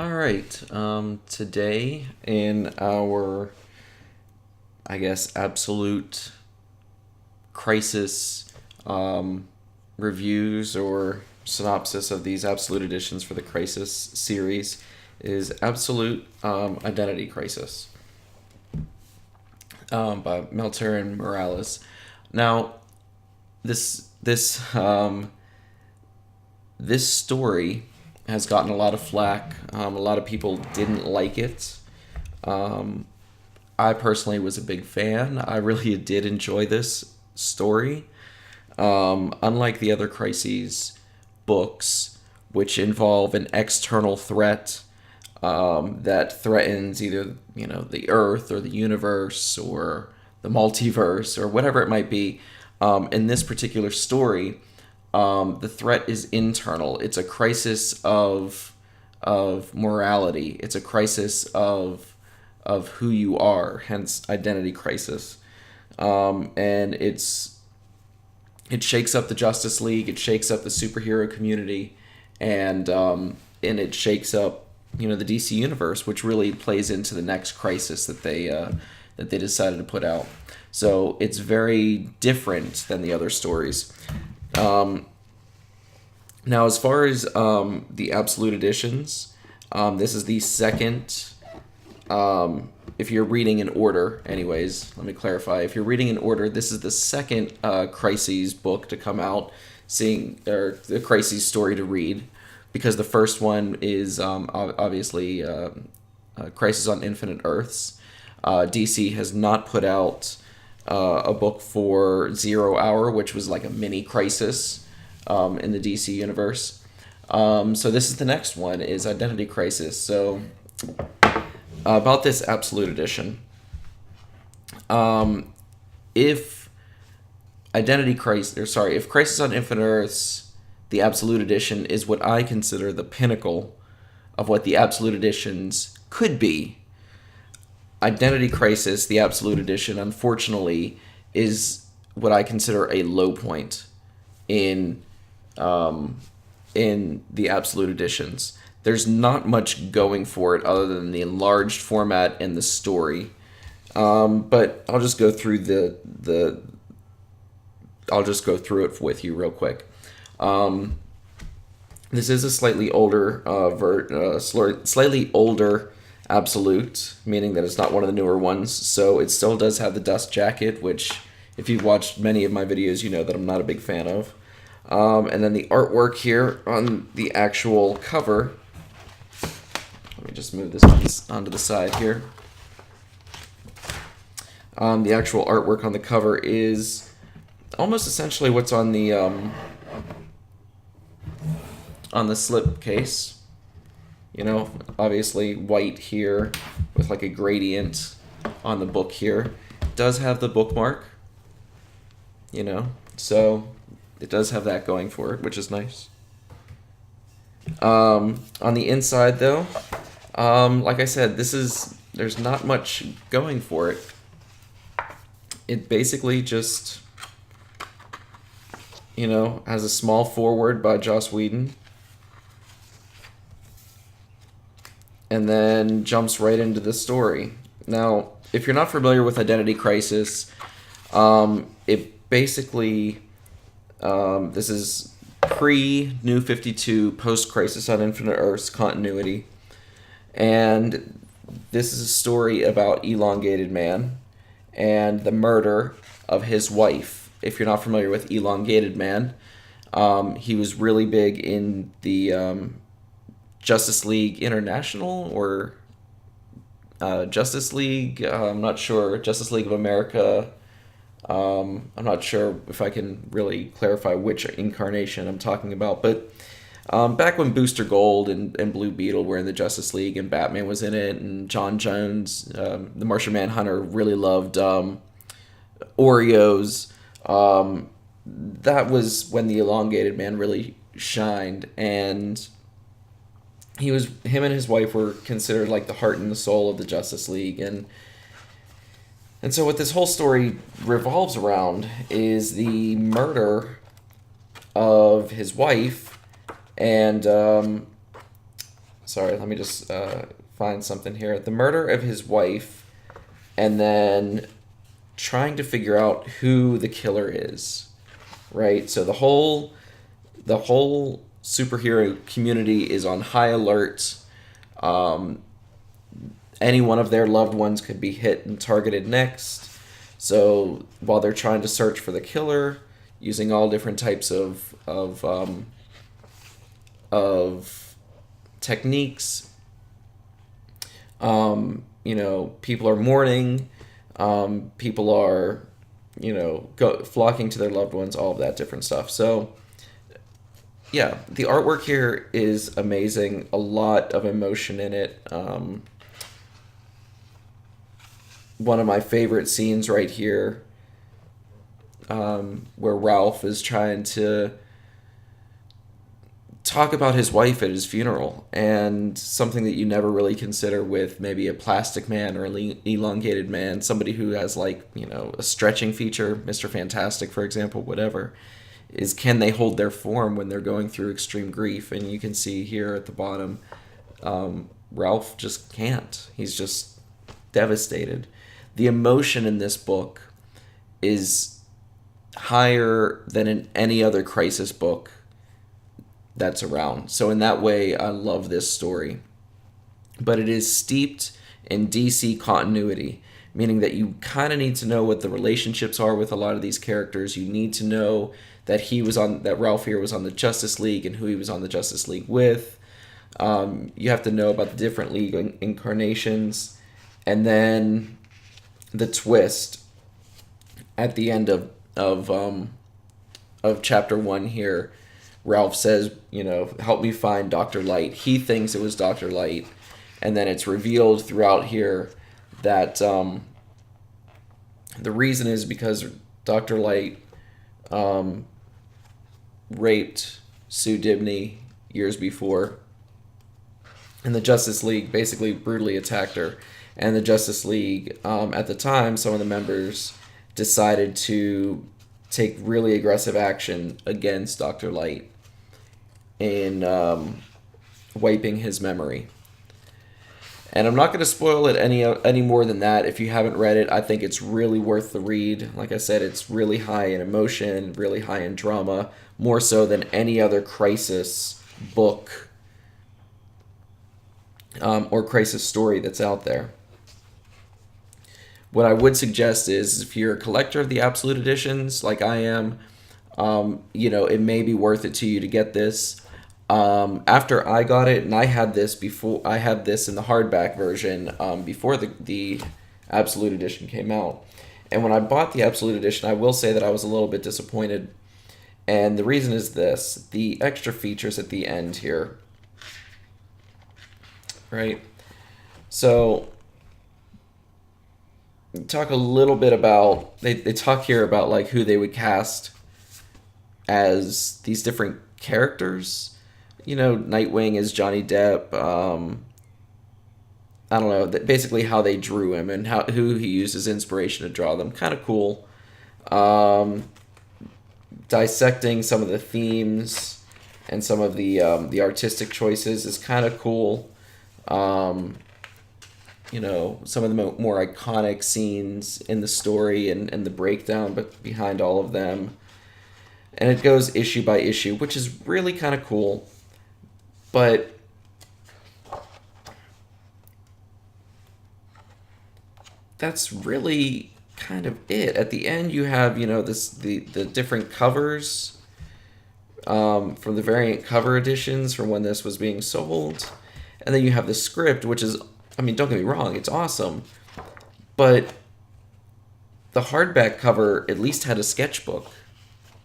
All right. Today in our, absolute crisis reviews or synopsis of these absolute editions for the Crisis series is Absolute Identity Crisis by Melter and Morales. Now, this story has gotten a lot of flack. A lot of people didn't like it. I personally was a big fan. I really did enjoy this story. Unlike the other Crises books, which involve an external threat that threatens either the Earth or the universe or the multiverse or whatever it might be, in this particular story, the threat is internal. It's a crisis of morality. It's a crisis of who you are, hence identity crisis. And it shakes up the Justice League. It shakes up the superhero community, and it shakes up the DC universe, which really plays into the next crisis that they decided to put out. So it's very different than the other stories. Now, as far as the Absolute Editions, this is the second. If you're reading in order, anyways, let me clarify. If you're reading in order, this is the second Crises book to come out, or the Crises story to read, because the first one is obviously Crisis on Infinite Earths. DC has not put out a book for 0 Hour, which was like a mini crisis in the DC universe. So this is the next one, is Identity Crisis. So about this Absolute Edition, if if Crisis on Infinite Earths, the Absolute Edition is what I consider the pinnacle of what the Absolute Editions could be, Identity Crisis, the Absolute Edition, unfortunately, is what I consider a low point in the Absolute Editions. There's not much going for it other than the enlarged format and the story. But I'll just go through it with you real quick. This is a slightly older slightly older Absolute, meaning that it's not one of the newer ones. So it still does have the dust jacket, which, if you've watched many of my videos, you know that I'm not a big fan of. And then the artwork here on the actual cover. Let me just move this onto the side here. The actual artwork on the cover is almost essentially what's on the slip case. Obviously white here with like a gradient on the book here. It does have the bookmark, so it does have that going for it, which is nice. On the inside, though, like I said, there's not much going for it. It basically just, has a small foreword by Joss Whedon, and then jumps right into the story. Now, if you're not familiar with Identity Crisis, it basically, this is pre-New 52, post-Crisis on Infinite Earths continuity. And this is a story about Elongated Man and the murder of his wife. If you're not familiar with Elongated Man, he was really big in the Justice League International or Justice League, I'm not sure, Justice League of America. I'm not sure if I can really clarify which incarnation I'm talking about, but back when Booster Gold and Blue Beetle were in the Justice League and Batman was in it, and John Jones, the Martian Manhunter, really loved Oreos, that was when the Elongated Man really shined, and him and his wife were considered like the heart and the soul of the Justice League, and so what this whole story revolves around is the murder of his wife, and Sorry, let me just find something here. The murder of his wife, and then trying to figure out who the killer is. Right? So the whole superhero community is on high alert. Um, any one of their loved ones could be hit and targeted next. So while they're trying to search for the killer, using all different types of techniques, people are mourning, people are, flocking to their loved ones, all of that different stuff. So yeah, the artwork here is amazing. A lot of emotion in it. One of my favorite scenes right here, where Ralph is trying to talk about his wife at his funeral, and something that you never really consider with maybe a plastic man or an elongated man, somebody who has like, a stretching feature, Mr. Fantastic, for example, whatever, is can they hold their form when they're going through extreme grief? And you can see here at the bottom, Ralph just can't. He's just devastated. The emotion in this book is higher than in any other crisis book that's around. So in that way, I love this story. But it is steeped in DC continuity, meaning that you kind of need to know what the relationships are with a lot of these characters. You need to know that Ralph here was on the Justice League and who he was on the Justice League with. You have to know about the different League incarnations, and then the twist at the end of chapter 1 here. Ralph says, help me find Dr. Light. He thinks it was Dr. Light. And then it's revealed throughout here that the reason is because Dr. Light raped Sue Dibney years before. And the Justice League basically brutally attacked her. And the Justice League, at the time, some of the members decided to take really aggressive action against Dr. Light in wiping his memory. And I'm not going to spoil it any more than that. If you haven't read it, I think it's really worth the read. Like I said, it's really high in emotion, really high in drama, more so than any other crisis book or crisis story that's out there. What I would suggest is if you're a collector of the Absolute Editions, like I am, it may be worth it to you to get this. After I got it, and I had this in the hardback version before the Absolute Edition came out. And when I bought the Absolute Edition, I will say that I was a little bit disappointed. And the reason is this: the extra features at the end here. Right? So talk a little bit about they talk here about like who they would cast as these different characters. Nightwing is Johnny Depp. I don't know, basically how they drew him and who he used as inspiration to draw them. Kind of cool. Dissecting some of the themes and some of the artistic choices is kind of cool. Some of the more iconic scenes in the story and the breakdown behind all of them. And it goes issue by issue, which is really kind of cool. But that's really kind of it. At the end, you have, the different covers from the variant cover editions from when this was being sold. And then you have the script, which is, don't get me wrong, it's awesome. But the hardback cover at least had a sketchbook.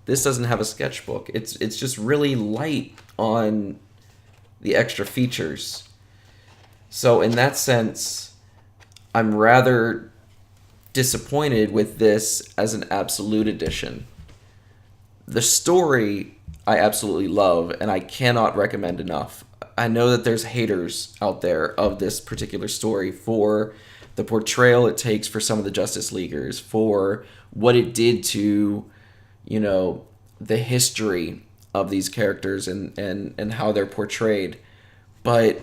This doesn't have a sketchbook. It's just really light on the extra features. So in that sense, I'm rather disappointed with this as an Absolute Edition. The story I absolutely love, and I cannot recommend enough. I know that there's haters out there of this particular story for the portrayal it takes for some of the Justice Leaguers, for what it did to, the history of these characters and how they're portrayed. But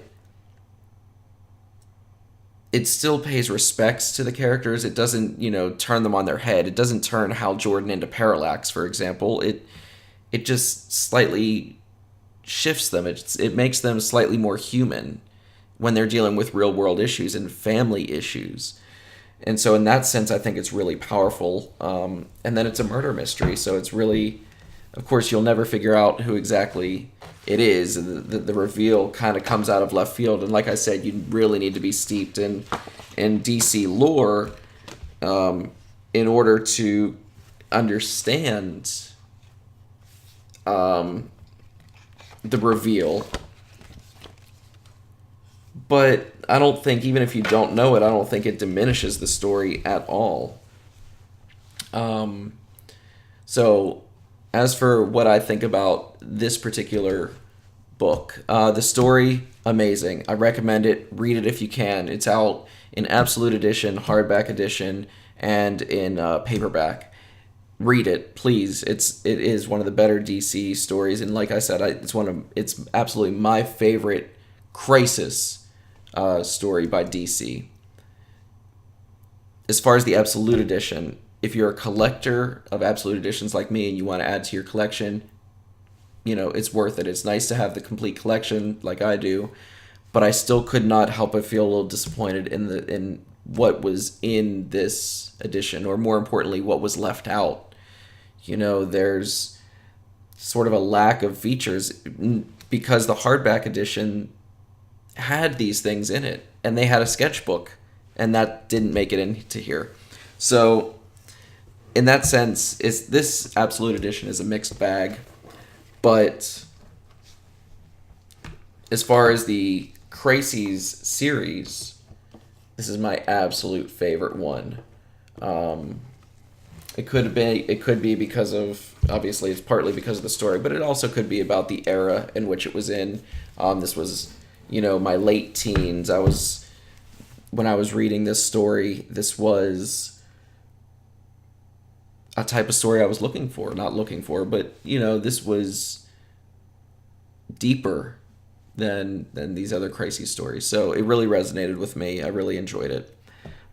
it still pays respects to the characters. It doesn't, turn them on their head. It doesn't turn Hal Jordan into Parallax, for example. It just slightly shifts them. It makes them slightly more human when they're dealing with real world issues and family issues. And so in that sense, I think it's really powerful. And then it's a murder mystery, so it's really, of course, you'll never figure out who exactly it is. The reveal kind of comes out of left field. And like I said, you really need to be steeped in DC lore in order to understand the reveal. But I don't think, even if you don't know it, I don't think it diminishes the story at all. So, as for what I think about this particular book, the story, amazing. I recommend it. Read it if you can. It's out in Absolute Edition, hardback edition, and in paperback. Read it, please. It is one of the better DC stories, and like I said, it's absolutely my favorite Crisis story by DC. As far as the Absolute Edition, if you're a collector of Absolute Editions like me and you want to add to your collection, it's worth it. It's nice to have the complete collection like I do, but I still could not help but feel a little disappointed in what was in this edition, or more importantly, what was left out. There's sort of a lack of features because the hardback edition had these things in it, and they had a sketchbook, and that didn't make it into here. So in that sense, this Absolute Edition is a mixed bag. But as far as the Crises series, this is my absolute favorite one. It could be because of, obviously it's partly because of the story, but it also could be about the era in which it was in. This was, my late teens. When I was reading this story, this was a type of story I was not looking for, but this was deeper than these other Crises stories. So it really resonated with me. I really enjoyed it.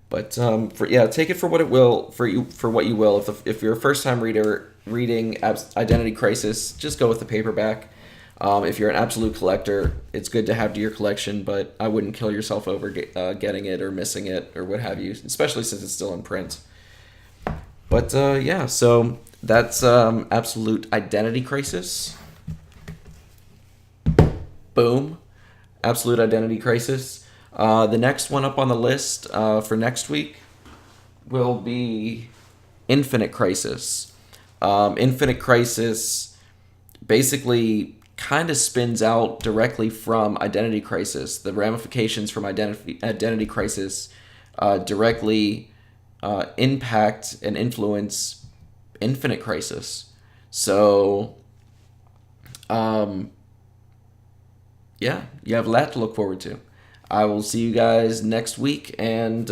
But take it for what it will, for what you will. If you're a first time reader reading Identity Crisis, just go with the paperback. If you're an absolute collector, it's good to have to your collection, but I wouldn't kill yourself over getting it or missing it or what have you, especially since it's still in print. But so that's Absolute Identity Crisis. Boom. Absolute Identity Crisis. The next one up on the list for next week will be Infinite Crisis. Infinite Crisis basically kind of spins out directly from Identity Crisis. The ramifications from Identity Crisis directly impact and influence Infinite Crisis. So, you have that to look forward to. I will see you guys next week, and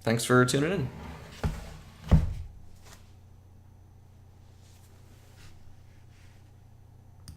thanks for tuning in.